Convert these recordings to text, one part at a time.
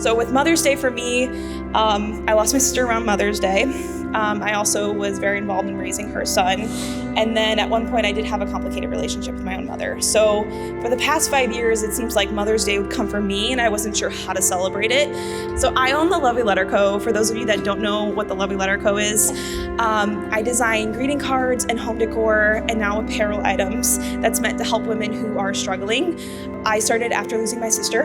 So with Mother's Day for me, I lost my sister around Mother's Day. I also was very involved in raising her son. And then at one point I did have a complicated relationship with my own mother. So for the past 5 years, it seems like Mother's Day would come for me and I wasn't sure how to celebrate it. So I own the Lovely Letter Co. For those of you that don't know what the Lovely Letter Co. is, I design greeting cards and home decor and now apparel items that's meant to help women who are struggling. I started after losing my sister.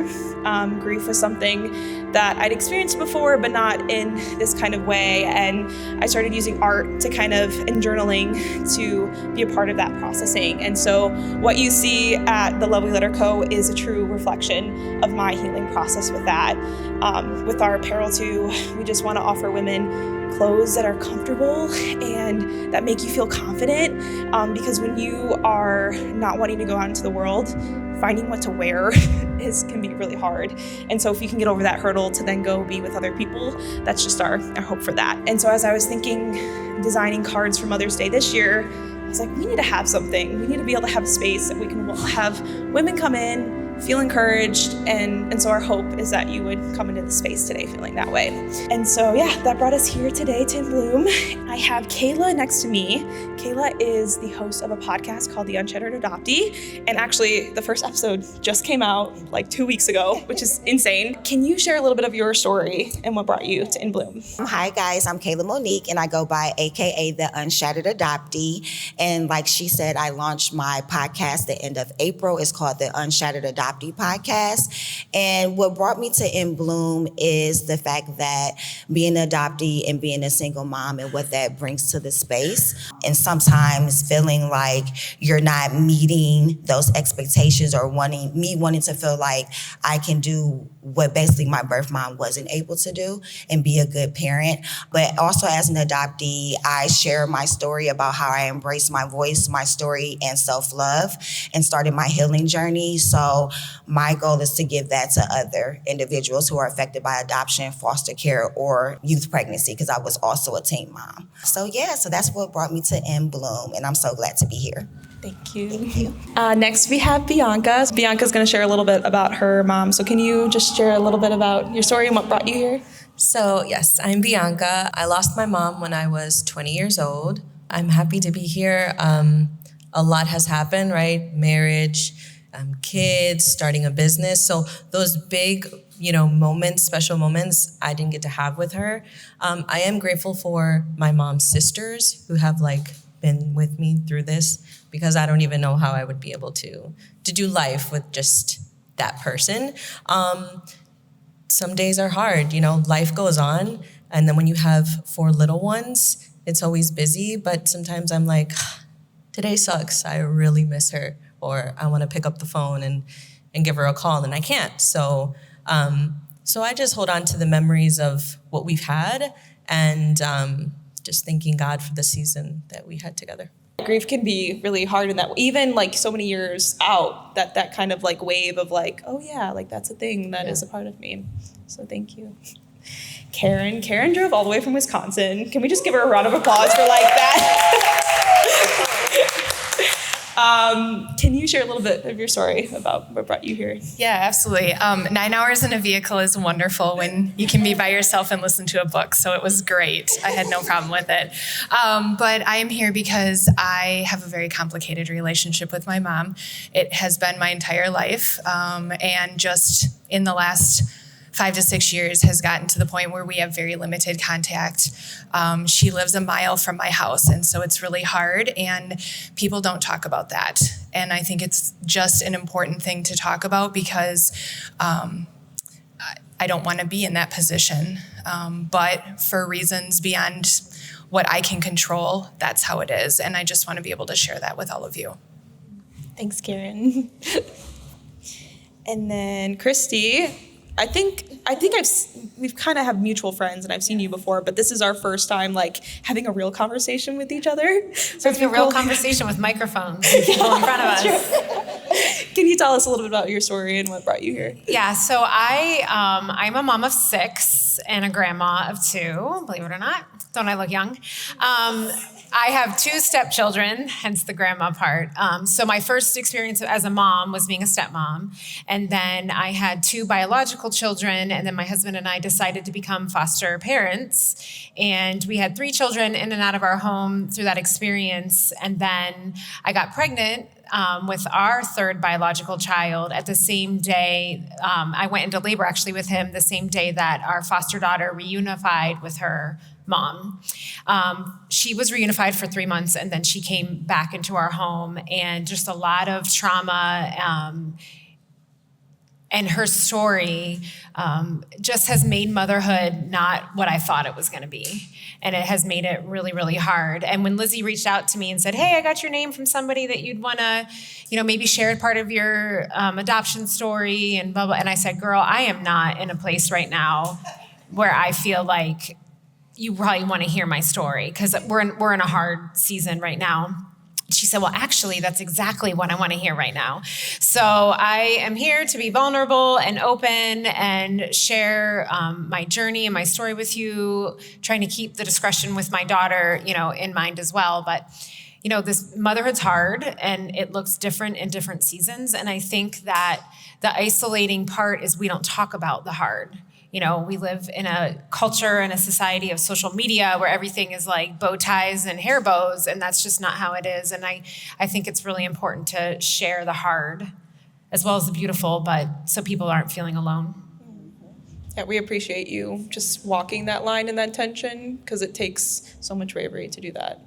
Grief was something that I'd experienced before, but not in this kind of way. And I started using art to kind of, and journaling to be a part of that processing. And so what you see at the Lovely Letter Co. is a true reflection of my healing process with that. With our apparel too, we just want to offer women clothes that are comfortable and that make you feel confident, because when you are not wanting to go out into the world, finding what to wear can be really hard. And so if you can get over that hurdle to then go be with other people, that's just our hope for that. And so as I was thinking, designing cards for Mother's Day this year, I was like, we need to have something. We need to be able to have a space that we can have women come in, feel encouraged, and so our hope is that you would come into the space today feeling that way. And so yeah, that brought us here today to In Bloom. I have Kayla next to me. Kayla is the host of a podcast called The Uncharted Adoptee, and actually the first episode just came out like 2 weeks ago, which is insane. Can you share a little bit of your story and what brought you to In Bloom? Hi guys, I'm Kayla Monique and I go by AKA The Uncharted Adoptee. And like she said, I launched my podcast the end of April. It's called The Uncharted Adoptee podcast. And what brought me to In Bloom is the fact that being an adoptee and being a single mom and what that brings to the space. And sometimes feeling like you're not meeting those expectations or wanting to feel like I can do what basically my birth mom wasn't able to do and be a good parent. But also as an adoptee, I share my story about how I embraced my voice, my story, and self-love and started my healing journey. So my goal is to give that to other individuals who are affected by adoption, foster care, or youth pregnancy, because I was also a teen mom. So yeah, so that's what brought me to In Bloom, and I'm so glad to be here. Thank you. Thank you. Next, we have Bianca. Bianca's going to share a little bit about her mom. So can you just share a little bit about your story and what brought you here? So yes, I'm Bianca. I lost my mom when I was 20 years old. I'm happy to be here. A lot has happened, right? Marriage, kids, starting a business. So those big, moments, special moments, I didn't get to have with her. I am grateful for my mom's sisters who have been with me through this, because I don't even know how I would be able to do life with just that person. Some days are hard, life goes on. And then when you have 4 little ones, it's always busy. But sometimes I'm like, today sucks. I really miss her. Or I want to pick up the phone and give her a call, and I can't. So I just hold on to the memories of what we've had and just thanking God for the season that we had together. Grief can be really hard in that, even so many years out, that kind of wave of oh yeah, that's a thing that is a part of me. So thank you. Karen drove all the way from Wisconsin. Can we just give her a round of applause for that? Can you share a little bit of your story about what brought you here? Yeah, absolutely. 9 hours in a vehicle is wonderful when you can be by yourself and listen to a book. So it was great. I had no problem with it. But I am here because I have a very complicated relationship with my mom. It has been my entire life. And just in the last 5 to 6 years has gotten to the point where we have very limited contact. She lives a mile from my house, and so it's really hard, and people don't talk about that. And I think it's just an important thing to talk about because I don't want to be in that position. But for reasons beyond what I can control, that's how it is. And I just want to be able to share that with all of you. Thanks, Karen. And then Christy, I think we've kind of have mutual friends, and I've seen you before, but this is our first time having a real conversation with each other. So it's a real conversation with microphones and people in front of us. Can you tell us a little bit about your story and what brought you here? Yeah, so I'm a mom of 6 and a grandma of 2, believe it or not. Don't I look young? I have 2 stepchildren, hence the grandma part. So my first experience as a mom was being a stepmom. And then I had 2 biological children, and then my husband and I decided to become foster parents. And we had 3 children in and out of our home through that experience. And then I got pregnant with our 3rd biological child at the same day. I went into labor actually with him the same day that our foster daughter reunified with her mom. She was reunified for 3 months, and then she came back into our home, and just a lot of trauma. And her story just has made motherhood not what I thought it was going to be. And it has made it really, really hard. And when Lizzie reached out to me and said, hey, I got your name from somebody that you'd want to, maybe share part of your adoption story and blah, blah. And I said, girl, I am not in a place right now where I feel like you probably want to hear my story, because we're in a hard season right now. She said, well, actually, that's exactly what I want to hear right now. So I am here to be vulnerable and open and share my journey and my story with you, trying to keep the discretion with my daughter, in mind as well. But, this motherhood's hard, and it looks different in different seasons. And I think that the isolating part is we don't talk about the hard. We live in a culture and a society of social media where everything is like bow ties and hair bows, and that's just not how it is. And I think it's really important to share the hard as well as the beautiful, but so people aren't feeling alone. Yeah, we appreciate you just walking that line and that tension, because it takes so much bravery to do that.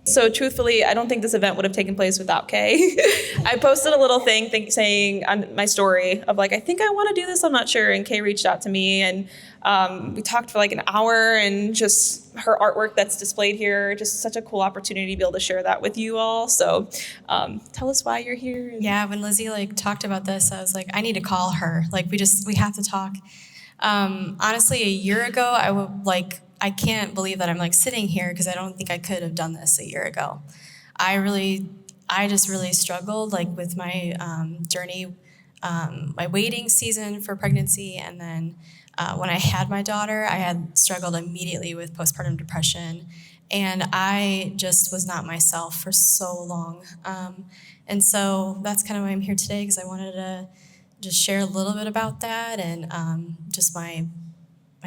So truthfully, I don't think this event would have taken place without Kay. I posted a little thing saying on my story of like, I think I want to do this, I'm not sure. And Kay reached out to me, and we talked for like an hour, and just her artwork that's displayed here, just such a cool opportunity to be able to share that with you all. So tell us why you're here. Yeah, when Lizzie talked about this, I was like, I need to call her. We have to talk. Honestly, a year ago, I can't believe that I'm sitting here, because I don't think I could have done this a year ago. I just really struggled with my journey, my waiting season for pregnancy, and then when I had my daughter, I had struggled immediately with postpartum depression, and I just was not myself for so long. And so that's kind of why I'm here today, because I wanted to just share a little bit about that and just my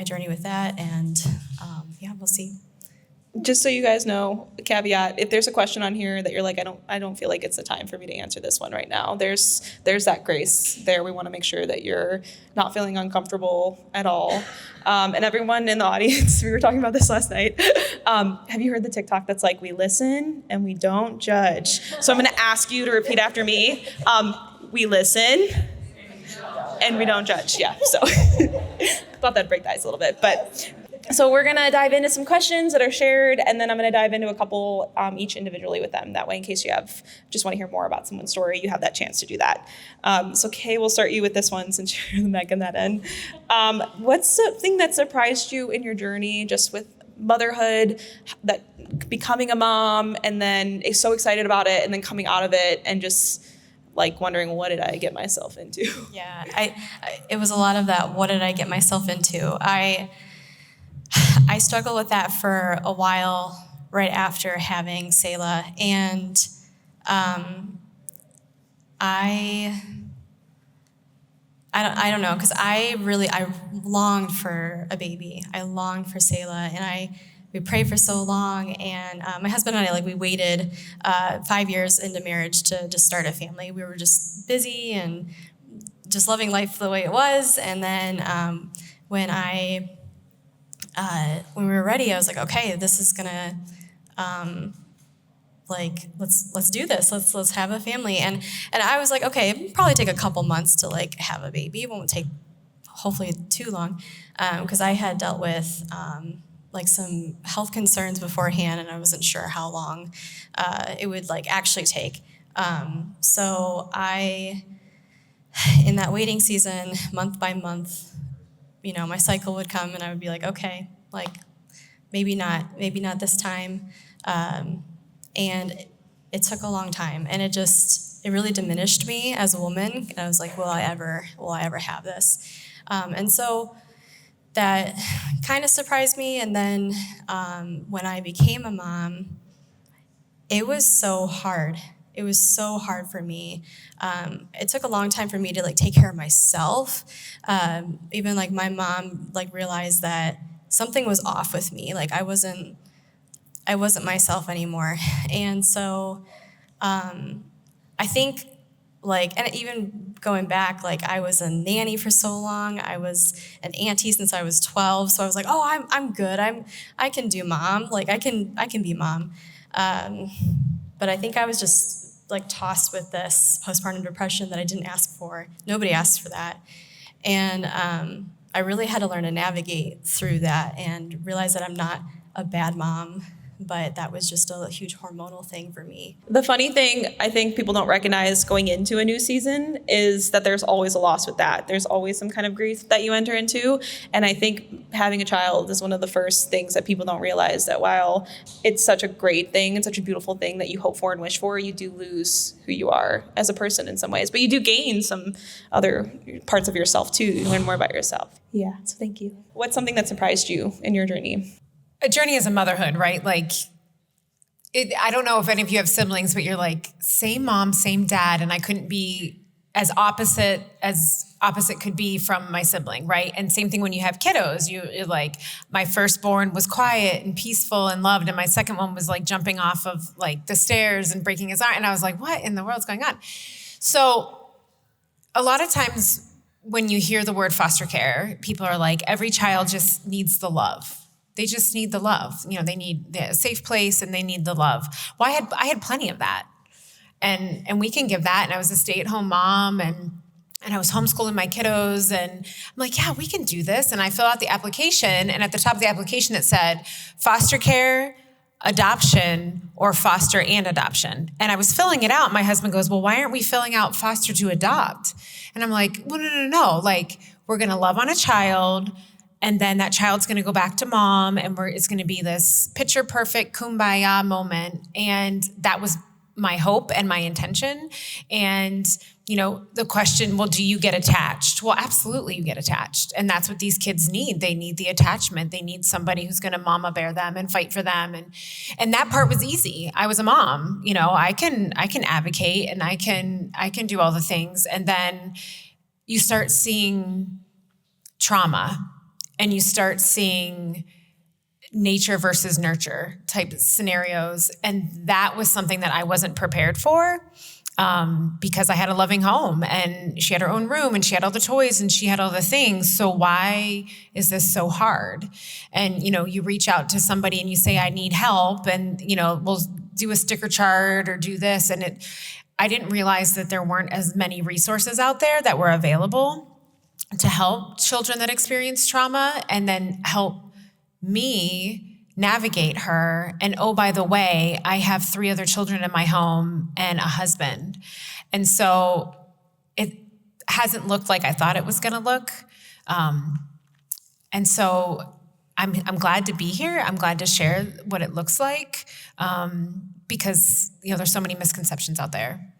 journey with that, and we'll see. Just so you guys know, a caveat, if there's a question on here that you're like, I don't feel like it's the time for me to answer this one right now, there's that grace there. We want to make sure that you're not feeling uncomfortable at all. And everyone in the audience, we were talking about this last night. Have you heard the TikTok that's like, we listen and we don't judge? So I'm going to ask you to repeat after me. We listen and we don't judge. Yeah, so thought that'd break the ice a little bit. But so we're going to dive into some questions that are shared, and then I'm going to dive into a couple each individually with them. That way, in case you just want to hear more about someone's story, you have that chance to do that. So Kay, we'll start you with this one since you're the mech in that end. What's something that surprised you in your journey just with motherhood, that becoming a mom, and then so excited about it, and then coming out of it and just wondering, what did I get myself into? Yeah, it was a lot of that. What did I get myself into? I struggled with that for a while right after having Selah, and I don't know, because I longed for a baby. I longed for Selah, and we prayed for so long, and my husband and I, we waited 5 years into marriage to just start a family. We were just busy and just loving life the way it was, and then when we were ready, I was like, okay, this is gonna, let's do this. Let's have a family. And I was like, okay, it'll probably take a couple months to have a baby. It won't take, hopefully, too long, because I had dealt with some health concerns beforehand, and I wasn't sure how long it would actually take. So in that waiting season, month by month, my cycle would come, and I would be like, okay, maybe not this time. And it took a long time, and it really diminished me as a woman. And I was like, will I ever have this? And so that kind of surprised me. And then when I became a mom, it was so hard. It was so hard for me. It took a long time for me to like take care of myself. Even like my mom like realized that something was off with me. Like I wasn't myself anymore. And so I think like, and even going back, like I was a nanny for so long. I was an auntie since I was 12. So I was like, oh, I'm good. I can do mom. Like I can be mom. But I think I was just like tossed with this postpartum depression that I didn't ask for. Nobody asked for that. And I really had to learn to navigate through that and realize that I'm not a bad mom, but that was just a huge hormonal thing for me. The funny thing I think people don't recognize going into a new season is that there's always a loss with that. There's always some kind of grief that you enter into. And I think having a child is one of the first things that people don't realize, that while it's such a great thing and such a beautiful thing that you hope for and wish for, you do lose who you are as a person in some ways. But you do gain some other parts of yourself too. You learn more about yourself. Yeah, so thank you. What's something that surprised you in your journey? A journey as a motherhood, right? Like, I don't know if any of you have siblings, but you're like, same mom, same dad, and I couldn't be as opposite could be from my sibling, right? And same thing when you have kiddos. You're like, my firstborn was quiet and peaceful and loved, and my second one was like jumping off of like the stairs and breaking his arm, and I was like, what in the world's going on? So a lot of times when you hear the word foster care, people are like, every child just needs the love. They just need the love. You know, they need a safe place and they need the love. Well, I had plenty of that. And we can give that. And I was a stay-at-home mom and I was homeschooling my kiddos. And I'm like, yeah, we can do this. And I fill out the application. And at the top of the application, it said foster care, adoption, or foster and adoption. And I was filling it out. My husband goes, well, why aren't we filling out foster to adopt? And I'm like, well, no. Like, we're going to love on a child. And then that child's going to go back to mom, and it's going to be this picture perfect kumbaya moment. And that was my hope and my intention. And, you know, the question, well, do you get attached? Well, absolutely you get attached. And that's what these kids need. They need the attachment. They need somebody who's going to mama bear them and fight for them. And that part was easy. I was a mom, you know, I can advocate and I can do all the things. And then you start seeing trauma. And you start seeing nature versus nurture type scenarios. And that was something that I wasn't prepared for because I had a loving home and she had her own room and she had all the toys and she had all the things. So why is this so hard? And, you know, you reach out to somebody and you say, I need help. And, you know, we'll do a sticker chart or do this. And I didn't realize that there weren't as many resources out there that were available to help children that experience trauma and then help me navigate her. And oh, by the way, I have 3 other children in my home and a husband. And so it hasn't looked like I thought it was going to look. And so I'm glad to be here. I'm glad to share what it looks like because, you know, there's so many misconceptions out there.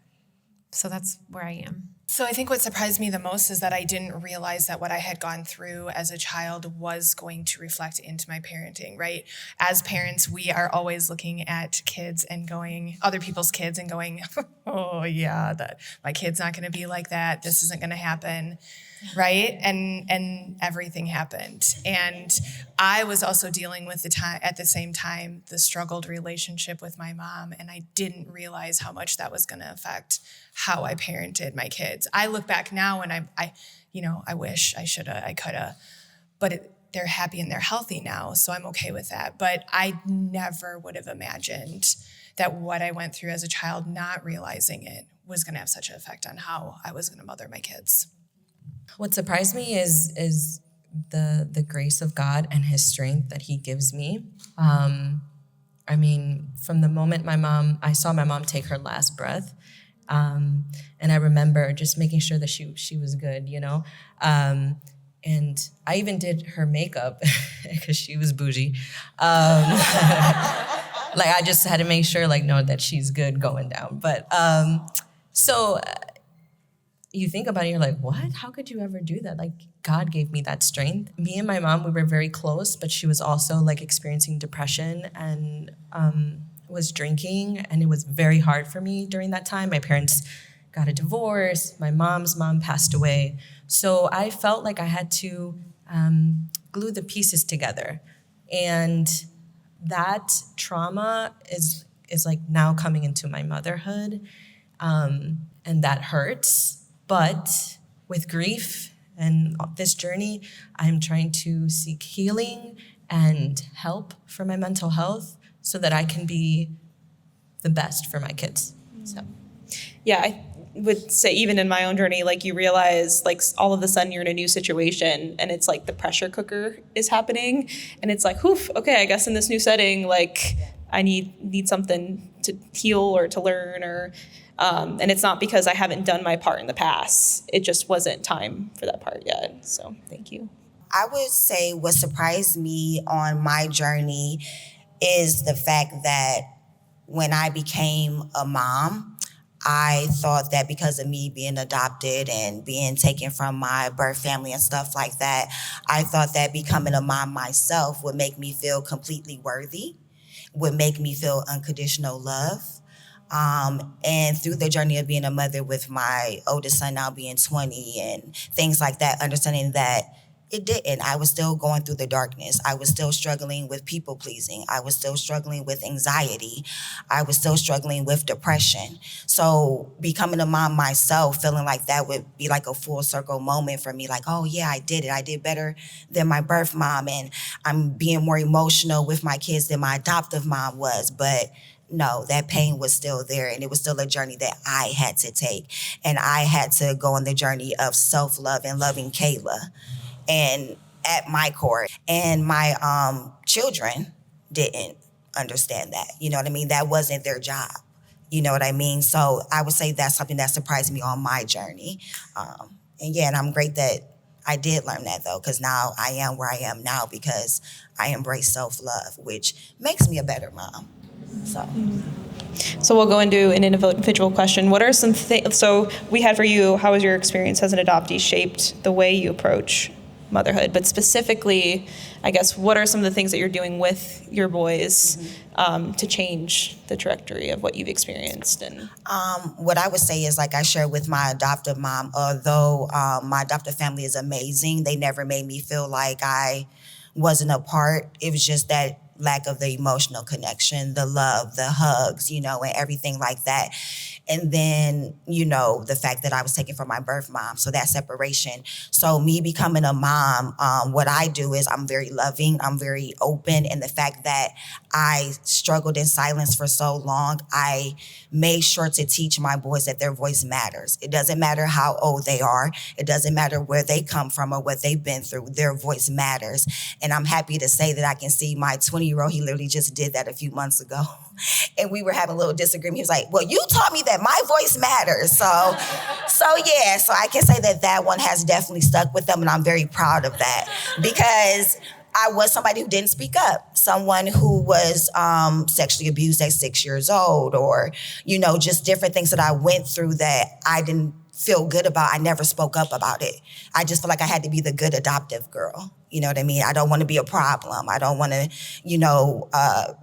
So that's where I am. So I think what surprised me the most is that I didn't realize that what I had gone through as a child was going to reflect into my parenting, right? As parents, we are always looking at kids and going, other people's kids and going, oh yeah, my kid's not going to be like that. This isn't going to happen, right? And everything happened. And I was also dealing with at the same time, the struggled relationship with my mom. And I didn't realize how much that was going to affect how I parented my kids. I look back now and I wish I shoulda, I coulda, but they're happy and they're healthy now. So I'm okay with that. But I never would have imagined that what I went through as a child, not realizing it, was going to have such an effect on how I was going to mother my kids. What surprised me is the grace of God and his strength that he gives me. I mean, from the moment I saw my mom take her last breath, and I remember just making sure that she was good, you know? And I even did her makeup because she was bougie. Like, I just had to make sure, like, no, that she's good going down. But so you think about it, you're like, what? How could you ever do that? Like, God gave me that strength. Me and my mom, we were very close, but she was also like experiencing depression and was drinking, and it was very hard for me during that time. My parents got a divorce. My mom's mom passed away. So I felt like I had to glue the pieces together. And that trauma is like now coming into my motherhood. And that hurts. But with grief and this journey, I'm trying to seek healing and help for my mental health so that I can be the best for my kids. So. Yeah, I would say even in my own journey, like you realize like all of a sudden you're in a new situation and it's like the pressure cooker is happening and it's like, oof, okay, I guess in this new setting, like I need something to heal or to learn or, and it's not because I haven't done my part in the past. It just wasn't time for that part yet. So thank you. I would say what surprised me on my journey is the fact that when I became a mom, I thought that because of me being adopted and being taken from my birth family and stuff like that, I thought that becoming a mom myself would make me feel completely worthy, would make me feel unconditional love. And through the journey of being a mother with my oldest son now being 20 and things like that, understanding that it didn't. I was still going through the darkness. I was still struggling with people pleasing. I was still struggling with anxiety. I was still struggling with depression. So becoming a mom myself, feeling like that would be like a full circle moment for me. Like, oh yeah, I did it. I did better than my birth mom. And I'm being more emotional with my kids than my adoptive mom was. But no, that pain was still there, and it was still a journey that I had to take. And I had to go on the journey of self-love and loving Kayla. And at my core, and my children didn't understand that. You know what I mean? That wasn't their job. You know what I mean? So I would say that's something that surprised me on my journey. And I'm great that I did learn that though, because now I am where I am now because I embrace self-love, which makes me a better mom. So we'll go into an individual question. What are some things, so we had for you, how has your experience as an adoptee shaped the way you approach motherhood? But specifically, I guess, what are some of the things that you're doing with your boys to change the trajectory of what you've experienced? And what I would say is, like I shared with my adoptive mom, although my adoptive family is amazing, they never made me feel like I wasn't a part. It was just that lack of the emotional connection, the love, the hugs, and everything like that. And then, the fact that I was taken from my birth mom, so that separation. So me becoming a mom, what I do is I'm very loving, I'm very open, and the fact that I struggled in silence for so long, I made sure to teach my boys that their voice matters. It doesn't matter how old they are, it doesn't matter where they come from or what they've been through, their voice matters. And I'm happy to say that I can see my 20-year-old, he literally just did that a few months ago. And we were having a little disagreement. He was like, well, you taught me that my voice matters. So I can say that one has definitely stuck with them, and I'm very proud of that because I was somebody who didn't speak up, someone who was sexually abused at 6 years old, or, just different things that I went through that I didn't feel good about. I never spoke up about it. I just felt like I had to be the good adoptive girl. You know what I mean? I don't want to be a problem. I don't want to,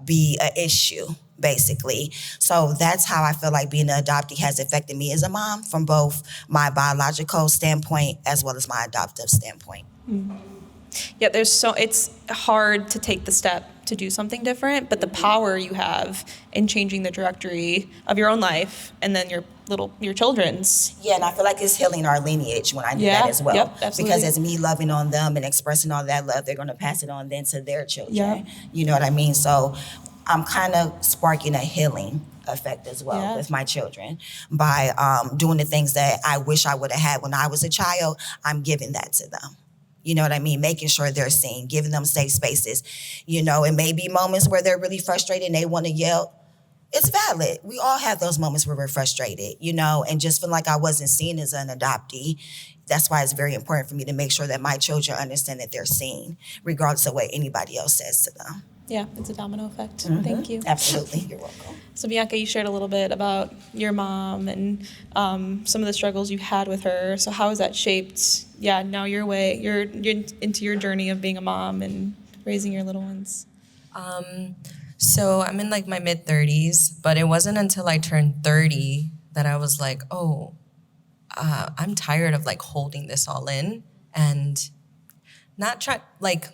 be an issue, basically. So that's how I feel like being an adoptee has affected me as a mom from both my biological standpoint as well as my adoptive standpoint. Mm-hmm. Yeah, it's hard to take the step to do something different, but the power you have in changing the trajectory of your own life and then your children's. Yeah, and I feel like it's healing our lineage when I do that as well. Yep, absolutely. Because as me loving on them and expressing all that love, they're going to pass it on then to their children. Yep. You know what I mean? So I'm kind of sparking a healing effect as well with my children by doing the things that I wish I would have had when I was a child. I'm giving that to them. You know what I mean? Making sure they're seen, giving them safe spaces. It may be moments where they're really frustrated and they want to yell. It's valid. We all have those moments where we're frustrated, and just feel like I wasn't seen as an adoptee. That's why it's very important for me to make sure that my children understand that they're seen, regardless of what anybody else says to them. Yeah, it's a domino effect. Mm-hmm. Thank you. Absolutely. You're welcome. So Bianca, you shared a little bit about your mom and some of the struggles you had with her. So how has that shaped, now you're into your journey of being a mom and raising your little ones? So I'm in like my mid 30s, but it wasn't until I turned 30 that I was like, oh, I'm tired of like holding this all in and not try like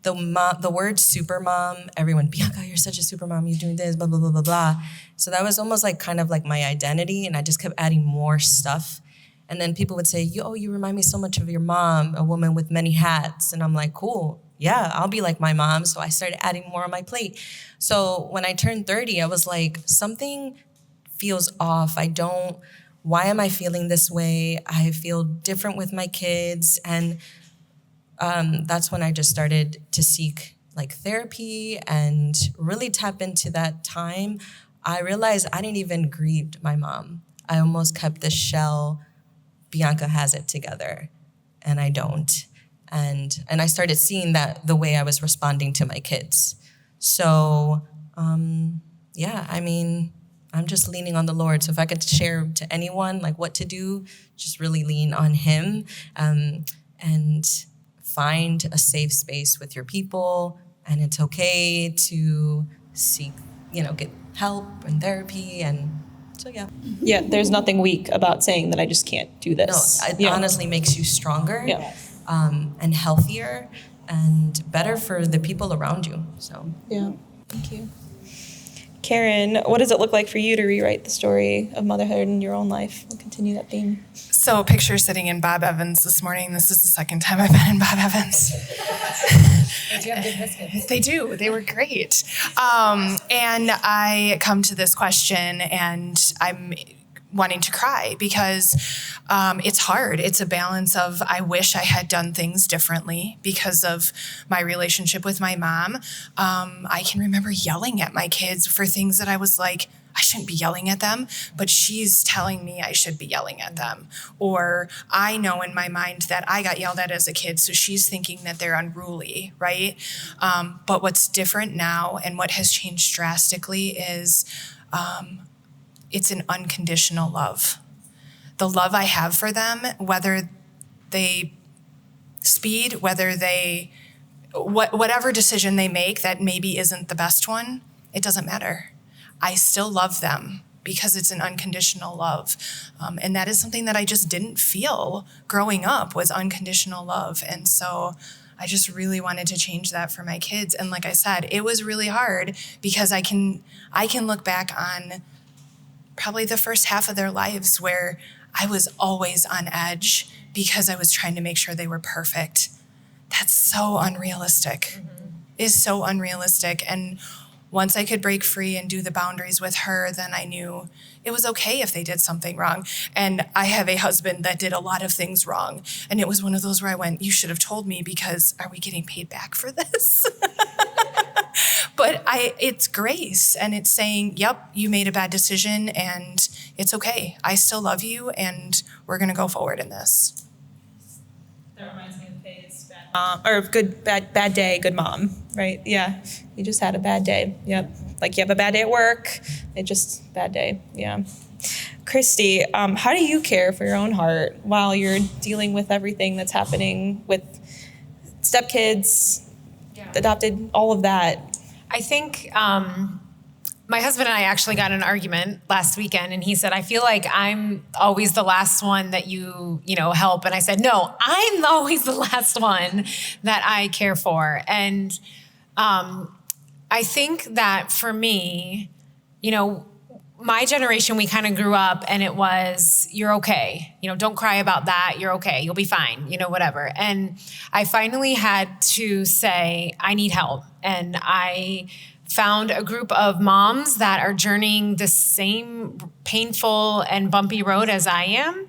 the word super mom, everyone, Bianca, you're such a super mom, you're doing this, blah, blah, blah, blah, blah. So that was almost like kind of like my identity, and I just kept adding more stuff. And then people would say, you remind me so much of your mom, a woman with many hats. And I'm like, cool, yeah, I'll be like my mom. So I started adding more on my plate. So when I turned 30, I was like, something feels off. Why am I feeling this way? I feel different with my kids. And that's when I just started to seek like therapy and really tap into that time. I realized I didn't even grieve my mom. I almost kept this shell. Bianca has it together and I don't. And I started seeing that the way I was responding to my kids. So, yeah, I mean, I'm just leaning on the Lord. So if I could share to anyone like what to do, just really lean on him, and find a safe space with your people. And it's okay to seek, get help and therapy. And so, yeah. Yeah, there's nothing weak about saying that I just can't do No, this. it honestly makes you stronger, Yeah. And healthier and better for the people around you. So, Yeah, thank you. Karen, what does it look like for you to rewrite the story of motherhood in your own life? We'll continue that theme. So picture sitting in Bob Evans this morning. This is the second time I've been in Bob Evans. They do have good biscuits. They do. They were great. And I come to this question and I'm wanting to cry because it's hard. It's a balance of I wish I had done things differently because of my relationship with my mom. I can remember yelling at my kids for things that I was like, I shouldn't be yelling at them, but she's telling me I should be yelling at them. Or I know in my mind that I got yelled at as a kid, so she's thinking that they're unruly, right? But what's different now and what has changed drastically is it's an unconditional love. The love I have for them, whether they speed, whatever decision they make that maybe isn't the best one, it doesn't matter. I still love them because it's an unconditional love. And that is something that I just didn't feel growing up, was unconditional love. And so I just really wanted to change that for my kids. And like I said, it was really hard because I can look back on probably the first half of their lives where I was always on edge because I was trying to make sure they were perfect. That's so unrealistic. Is so unrealistic. And once I could break free and do the boundaries with her, then I knew it was okay if they did something wrong. And I have a husband that did a lot of things wrong. And it was one of those where I went, you should have told me, because are we getting paid back for this? But it's grace, and it's saying, yep, you made a bad decision and it's okay. I still love you and we're gonna go forward in this. That reminds me of Faye's bad day, good mom, right? Yeah, you just had a bad day. Yep, like you have a bad day at work, bad day, yeah. Christy, how do you care for your own heart while you're dealing with everything that's happening with stepkids, adopted, all of that? I think my husband and I actually got in an argument last weekend, and he said, I feel like I'm always the last one that you help. And I said, no, I'm always the last one that I care for. And I think that for me, my generation, we kind of grew up and it was, you're okay. Don't cry about that. You're okay. You'll be fine, whatever. And I finally had to say, I need help. And I found a group of moms that are journeying the same painful and bumpy road as I am.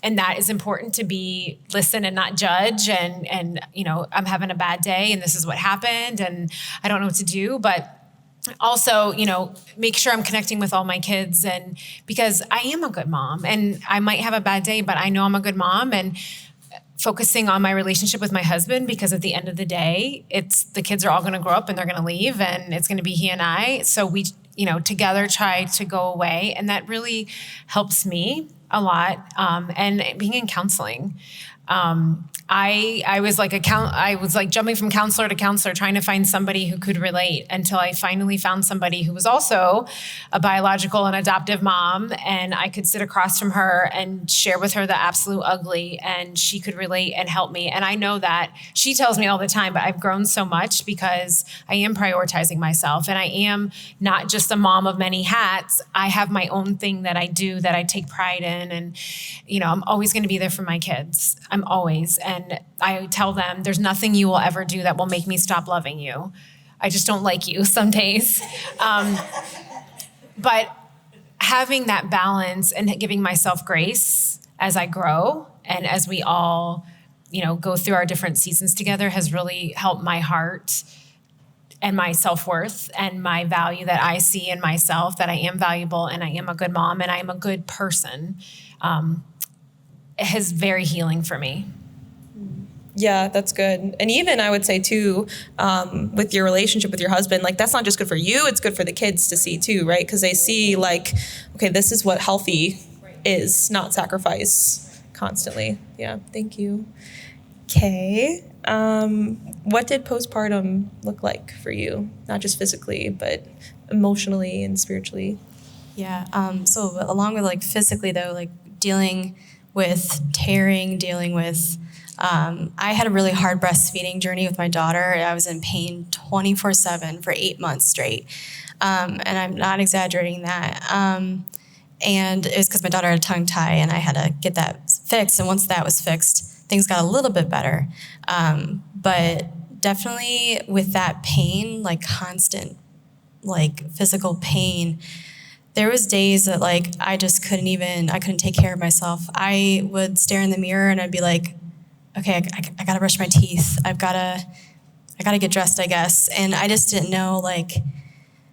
And that is important, to listen and not judge. And I'm having a bad day and this is what happened and I don't know what to do. But also, make sure I'm connecting with all my kids, and because I am a good mom and I might have a bad day, but I know I'm a good mom, and focusing on my relationship with my husband, because at the end of the day, the kids are all going to grow up and they're going to leave and it's going to be he and I. So we, together try to go away. And that really helps me a lot. And being in counseling, I was like I was like jumping from counselor to counselor, trying to find somebody who could relate, until I finally found somebody who was also a biological and adoptive mom, and I could sit across from her and share with her the absolute ugly, and she could relate and help me. And I know that she tells me all the time, but I've grown so much because I am prioritizing myself, and I am not just a mom of many hats. I have my own thing that I do that I take pride in, and I'm always going to be there for my kids. I'm always. And I tell them, there's nothing you will ever do that will make me stop loving you. I just don't like you some days. But having that balance and giving myself grace as I grow and as we all, go through our different seasons together has really helped my heart and my self-worth and my value that I see in myself, that I am valuable and I am a good mom and I am a good person. It is very healing for me. Yeah, that's good. And even I would say too, with your relationship with your husband, like that's not just good for you, it's good for the kids to see too, right? Because they see like, okay, this is what healthy is, not sacrifice constantly. Yeah, thank you. Okay. What did postpartum look like for you? Not just physically, but emotionally and spiritually? Yeah. So along with like physically though, like dealing with tearing, dealing with, I had a really hard breastfeeding journey with my daughter. I was in pain 24/7 for 8 months straight. And I'm not exaggerating that. And it was because my daughter had a tongue tie and I had to get that fixed. And once that was fixed, things got a little bit better. But definitely with that pain, like constant, like physical pain, there was days that like I couldn't take care of myself. I would stare in the mirror and I'd be like, okay, I gotta brush my teeth. I gotta get dressed, I guess. And I just didn't know like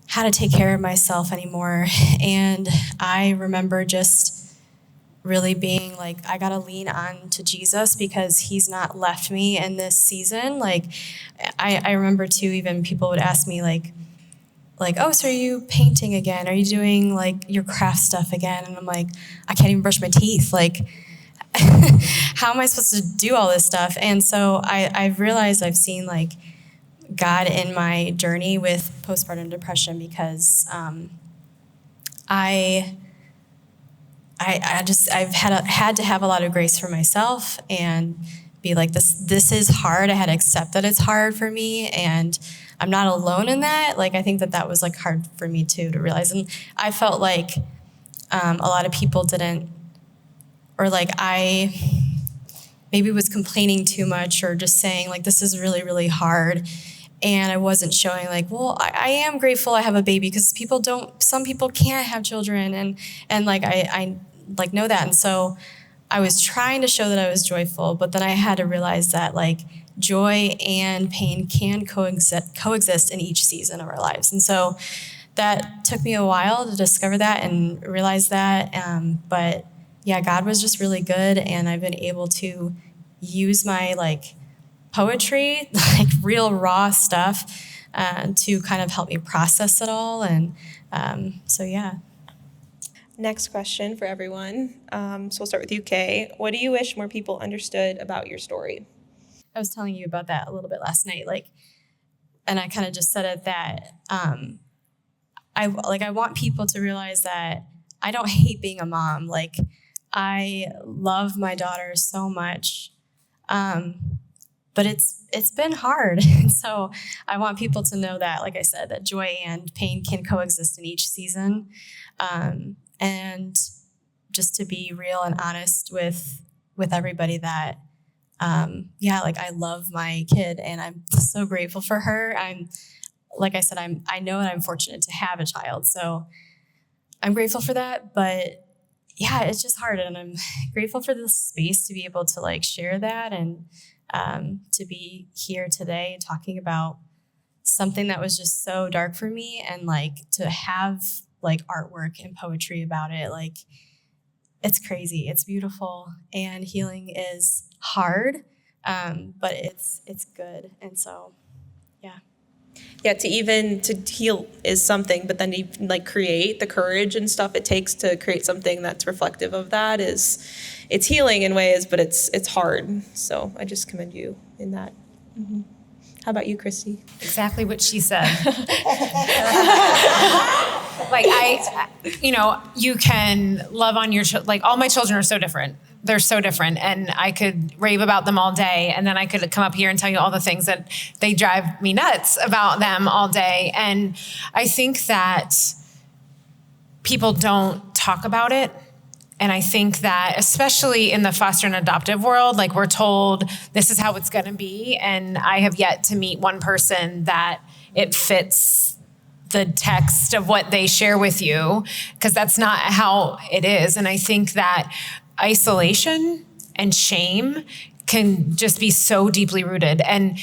how to take care of myself anymore. And I remember just really being like, I gotta lean on to Jesus because he's not left me in this season. Like I remember too, even people would ask me like, oh, so are you painting again? Are you doing like your craft stuff again? And I'm like, I can't even brush my teeth. Like, how am I supposed to do all this stuff? And so I've realized I've seen like God in my journey with postpartum depression because I've had to have a lot of grace for myself and be like, this is hard. I had to accept that it's hard for me, and I'm not alone in that. Like, I think that was like hard for me too to realize. And I felt like a lot of people didn't, or like I maybe was complaining too much or just saying like, this is really, really hard. And I wasn't showing like, well, I am grateful I have a baby, because some people can't have children. And like, I like know that. And so I was trying to show that I was joyful, but then I had to realize that like joy and pain can coexist in each season of our lives. And so that took me a while to discover that and realize that. But yeah, God was just really good. And I've been able to use my like poetry, like real raw stuff, to kind of help me process it all. And so, yeah. Next question for everyone. So we'll start with you, Kay. What do you wish more people understood about your story? I was telling you about that a little bit last night, like, and I kind of just said it that I want people to realize that I don't hate being a mom. Like, I love my daughter so much, but it's been hard. So I want people to know that, like I said, that joy and pain can coexist in each season, and just to be real and honest with everybody that. Like I love my kid and I'm so grateful for her. Like I said, I know that I'm fortunate to have a child. So I'm grateful for that, but yeah, it's just hard. And I'm grateful for this space to be able to like share that and, to be here today talking about something that was just so dark for me, and like to have like artwork and poetry about it. Like, it's crazy. It's beautiful, and healing is hard, but it's good. And so, yeah. Yeah, to heal is something, but then to like create the courage and stuff it takes to create something that's reflective of that it's healing in ways, but it's hard. So I just commend you in that. Mm-hmm. How about you, Christy? Exactly what she said. Like you can love on your like all my children are so different. They're so different, and I could rave about them all day, and then I could come up here and tell you all the things that they drive me nuts about them all day. And I think that people don't talk about it. And I think that especially in the foster and adoptive world, like we're told this is how it's going to be. And I have yet to meet one person that it fits the text of what they share with you, because that's not how it is. And I think that isolation and shame can just be so deeply rooted. And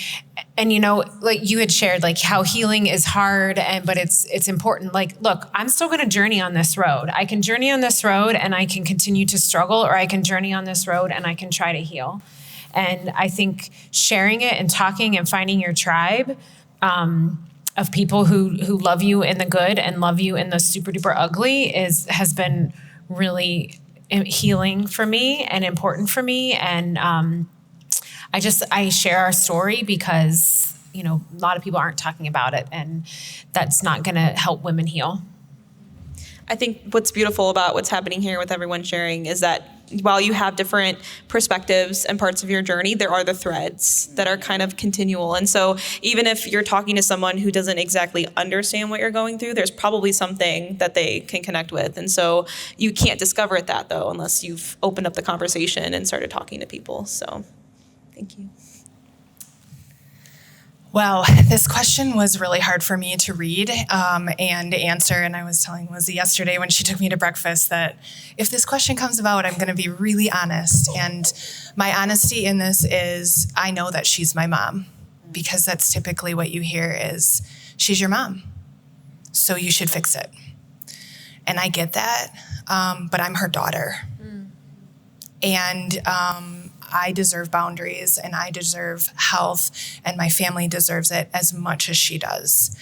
like you had shared, like how healing is hard, but it's important. Like, look, I'm still going to journey on this road. I can journey on this road and I can continue to struggle, or I can journey on this road and I can try to heal. And I think sharing it and talking and finding your tribe of people who love you in the good and love you in the super duper ugly has been really healing for me and important for me. And I share our story because, a lot of people aren't talking about it, and that's not going to help women heal. I think what's beautiful about what's happening here with everyone sharing is that while you have different perspectives and parts of your journey, there are the threads that are kind of continual. And so even if you're talking to someone who doesn't exactly understand what you're going through, there's probably something that they can connect with. And so you can't discover it that, though, unless you've opened up the conversation and started talking to people. So thank you. Well, this question was really hard for me to read and answer. And I was telling Lizzie yesterday when she took me to breakfast that if this question comes about, I'm going to be really honest. And my honesty in this is I know that she's my mom, because that's typically what you hear is she's your mom, so you should fix it. And I get that, but I'm her daughter. And I deserve boundaries, and I deserve health, and my family deserves it as much as she does.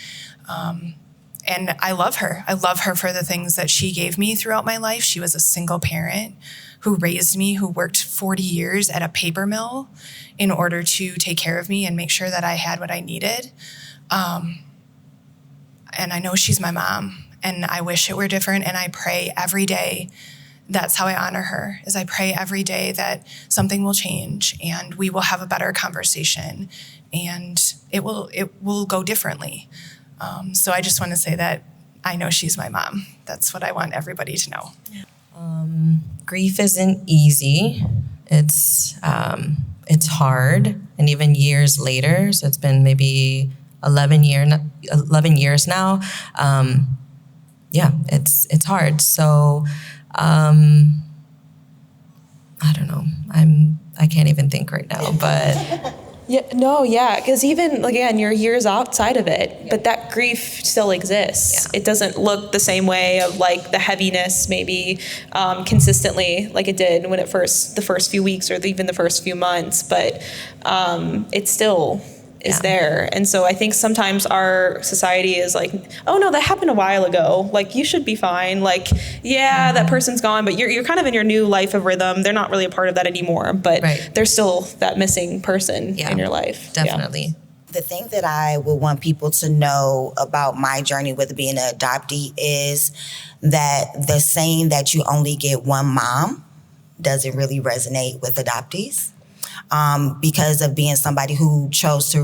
And I love her. I love her for the things that she gave me throughout my life. She was a single parent who raised me, who worked 40 years at a paper mill in order to take care of me and make sure that I had what I needed. And I know she's my mom, and I wish it were different, and I pray every day. That's how I honor her, is I pray every day that something will change and we will have a better conversation and it will go differently. So I just want to say that I know she's my mom. That's what I want everybody to know. Grief isn't easy. It's hard, and even years later. So it's been maybe 11 years now. It's hard. So. I don't know. I can't even think right now, but. Because even, again, you're years outside of it, but that grief still exists. Yeah. It doesn't look the same way of like the heaviness maybe consistently like it did when the first few weeks or even the first few months, but it still is there. And so I think sometimes our society is like, oh no, that happened a while ago. Like you should be fine. Like, that person's gone, but you're kind of in your new life of rhythm. They're not really a part of that anymore, but there's still that missing person in your life. Definitely. Yeah. The thing that I would want people to know about my journey with being an adoptee is that the saying that you only get one mom doesn't really resonate with adoptees. Because of being somebody who chose to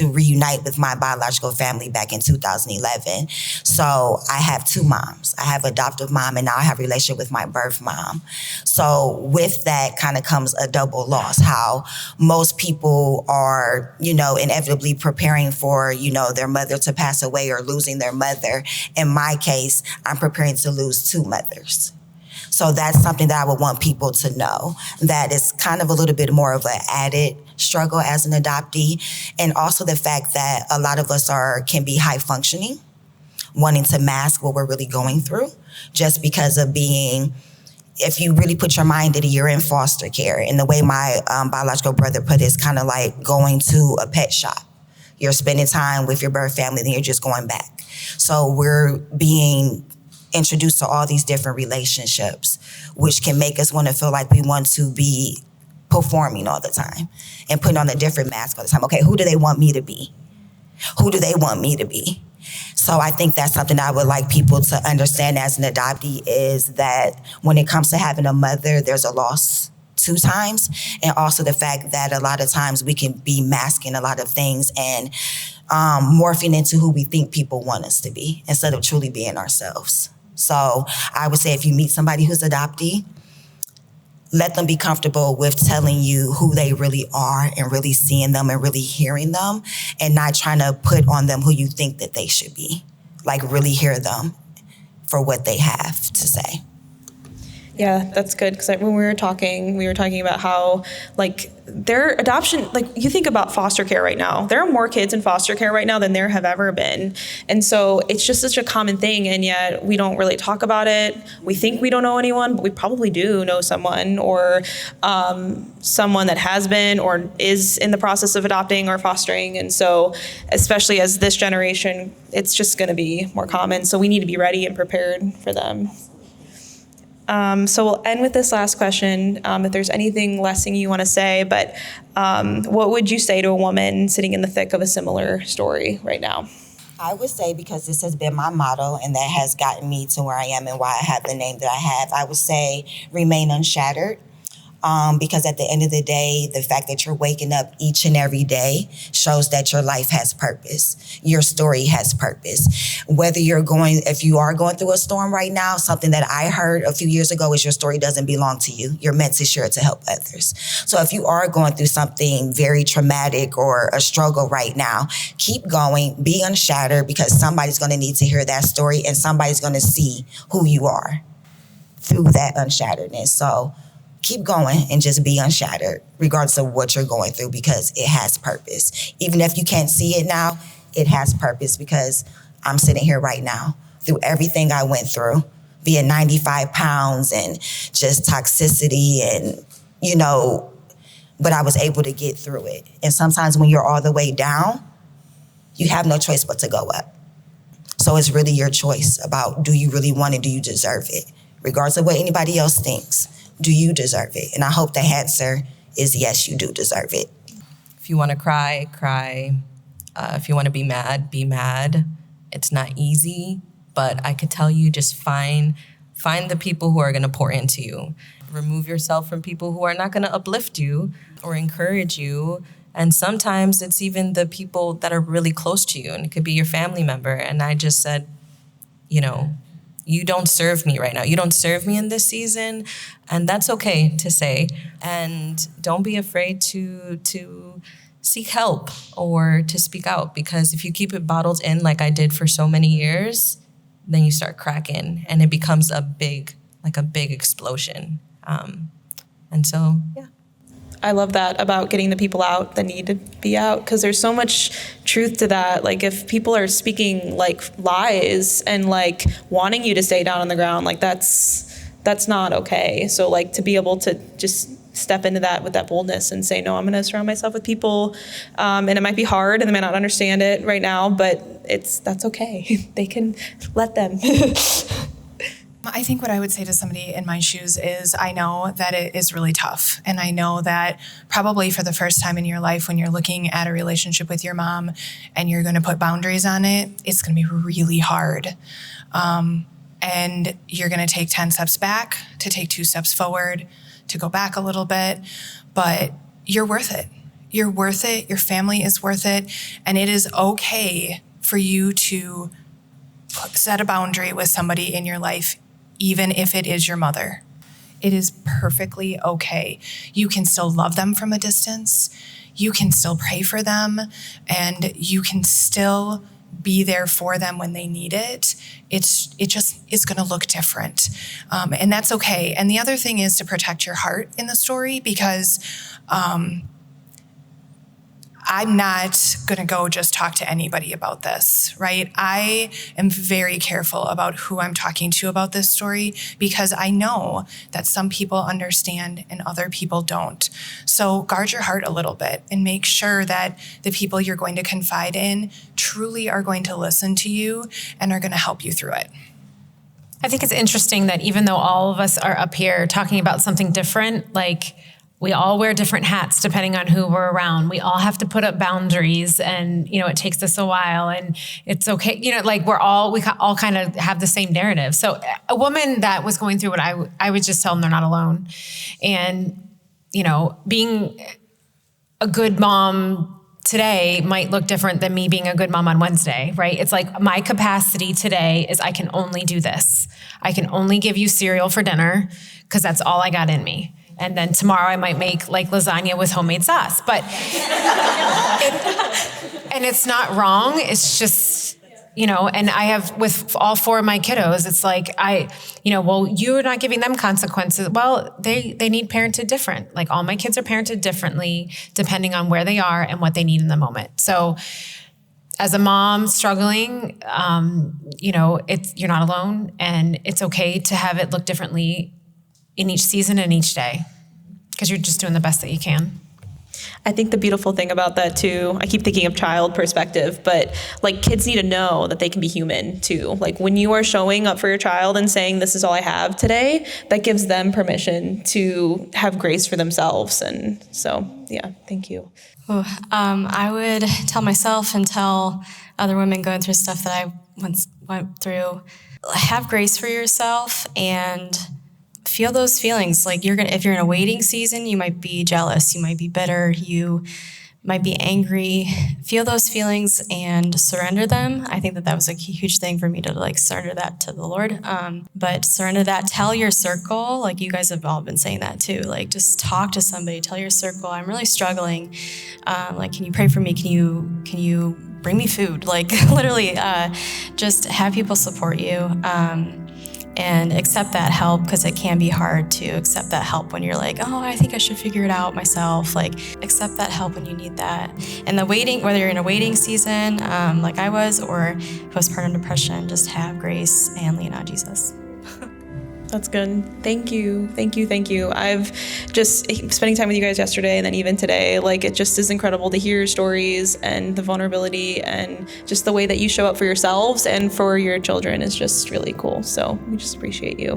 reunite with my biological family back in 2011. So I have two moms. I have adoptive mom, and now I have a relationship with my birth mom. So with that kind of comes a double loss, how most people are, inevitably preparing for, their mother to pass away or losing their mother. In my case, I'm preparing to lose two mothers. So that's something that I would want people to know, that it's kind of a little bit more of an added struggle as an adoptee. And also the fact that a lot of us can be high functioning, wanting to mask what we're really going through, just because of if you really put your mind in it, you're in foster care. And the way my biological brother put it, it's kind of like going to a pet shop. You're spending time with your birth family, then you're just going back. So we're being introduced to all these different relationships, which can make us want to feel like we want to be performing all the time and putting on a different mask all the time. Okay, who do they want me to be? Who do they want me to be? So I think that's something I would like people to understand as an adoptee, is that when it comes to having a mother, there's a loss 2 times. And also the fact that a lot of times we can be masking a lot of things and morphing into who we think people want us to be instead of truly being ourselves. So I would say if you meet somebody who's adoptee, let them be comfortable with telling you who they really are and really seeing them and really hearing them, and not trying to put on them who you think that they should be. Like, really hear them for what they have to say. Yeah, that's good, because when we were talking about how, like, their adoption, like, you think about foster care right now. There are more kids in foster care right now than there have ever been. And so it's just such a common thing, and yet we don't really talk about it. We think we don't know anyone, but we probably do know someone, or someone that has been or is in the process of adopting or fostering. And so, especially as this generation, it's just going to be more common. So we need to be ready and prepared for them. So we'll end with this last question. If there's anything less you want to say, but what would you say to a woman sitting in the thick of a similar story right now? I would say, because this has been my motto and that has gotten me to where I am and why I have the name that I have, I would say remain unshattered. Because at the end of the day, the fact that you're waking up each and every day shows that your life has purpose. Your story has purpose. If you are going through a storm right now, something that I heard a few years ago is your story doesn't belong to you. You're meant to share it to help others. So if you are going through something very traumatic or a struggle right now, keep going, be unshattered, because somebody's going to need to hear that story and somebody's going to see who you are through that unshatteredness. So keep going and just be unshattered, regardless of what you're going through, because it has purpose. Even if you can't see it now, it has purpose, because I'm sitting here right now through everything I went through, being 95 pounds and just toxicity and, but I was able to get through it. And sometimes when you're all the way down, you have no choice but to go up. So it's really your choice about, do you really want it? Do you deserve it? Regardless of what anybody else thinks. Do you deserve it? And I hope the answer is yes, you do deserve it. If you want to cry, cry. If you want to be mad, be mad. It's not easy, but I could tell you, just find the people who are going to pour into you. Remove yourself from people who are not going to uplift you or encourage you. And sometimes it's even the people that are really close to you, and it could be your family member. And I just said, you don't serve me right now. You don't serve me in this season. And that's okay to say. And don't be afraid to seek help or to speak out, because if you keep it bottled in like I did for so many years, then you start cracking and it becomes a big explosion. And so, yeah. I love that about getting the people out that need to be out, because there's so much truth to that. Like, if people are speaking like lies and like wanting you to stay down on the ground, like that's not okay. So like to be able to just step into that with that boldness and say, no, I'm going to surround myself with people. And it might be hard and they might not understand it right now, but that's okay. They can let them. I think what I would say to somebody in my shoes is, I know that it is really tough. And I know that probably for the first time in your life, when you're looking at a relationship with your mom and you're going to put boundaries on it, it's going to be really hard. And you're going to take 10 steps back, to take 2 steps forward, to go back a little bit. But you're worth it. You're worth it. Your family is worth it. And it is okay for you to set a boundary with somebody in your life, even if it is your mother. It is perfectly okay. You can still love them from a distance. You can still pray for them, and you can still be there for them when they need it. It just is going to look different. And that's okay. And the other thing is to protect your heart in the story, because I'm not going to go just talk to anybody about this, right? I am very careful about who I'm talking to about this story because I know that some people understand and other people don't. So guard your heart a little bit and make sure that the people you're going to confide in truly are going to listen to you and are going to help you through it. I think it's interesting that even though all of us are up here talking about something different, like we all wear different hats depending on who we're around. We all have to put up boundaries and, it takes us a while and it's okay. Like we all kind of have the same narrative. So a woman that was going through what I would just tell them they're not alone. And, being a good mom today might look different than me being a good mom on Wednesday, right? It's like my capacity today is I can only do this. I can only give you cereal for dinner because that's all I got in me. And then tomorrow I might make like lasagna with homemade sauce. But and it's not wrong. It's just, and I have with all 4 of my kiddos, it's like well, you're not giving them consequences. Well, they need parented different. Like all my kids are parented differently depending on where they are and what they need in the moment. So as a mom struggling, you're not alone and it's okay to have it look differently in each season and each day, because you're just doing the best that you can. I think the beautiful thing about that too, I keep thinking of child perspective, but like kids need to know that they can be human too. Like when you are showing up for your child and saying, this is all I have today, that gives them permission to have grace for themselves. And so, yeah, thank you. I would tell myself and tell other women going through stuff that I once went through, have grace for yourself and feel those feelings. Like if you're in a waiting season, you might be jealous, you might be bitter, you might be angry. Feel those feelings and surrender them. I think that was a huge thing for me to like surrender that to the Lord. But surrender that, tell your circle, like you guys have all been saying that too. Like just talk to somebody, tell your circle, I'm really struggling. Like, can you pray for me? Can you bring me food? Like literally, just have people support you. And accept that help, because it can be hard to accept that help when you're like, oh, I think I should figure it out myself. Like, accept that help when you need that. And the waiting, whether you're in a waiting season, like I was, or postpartum depression, just have grace and lean on Jesus. That's good. Thank you. Thank you. Thank you. I've just spending time with you guys yesterday and then even today, like it just is incredible to hear your stories and the vulnerability and just the way that you show up for yourselves and for your children is just really cool. So we just appreciate you.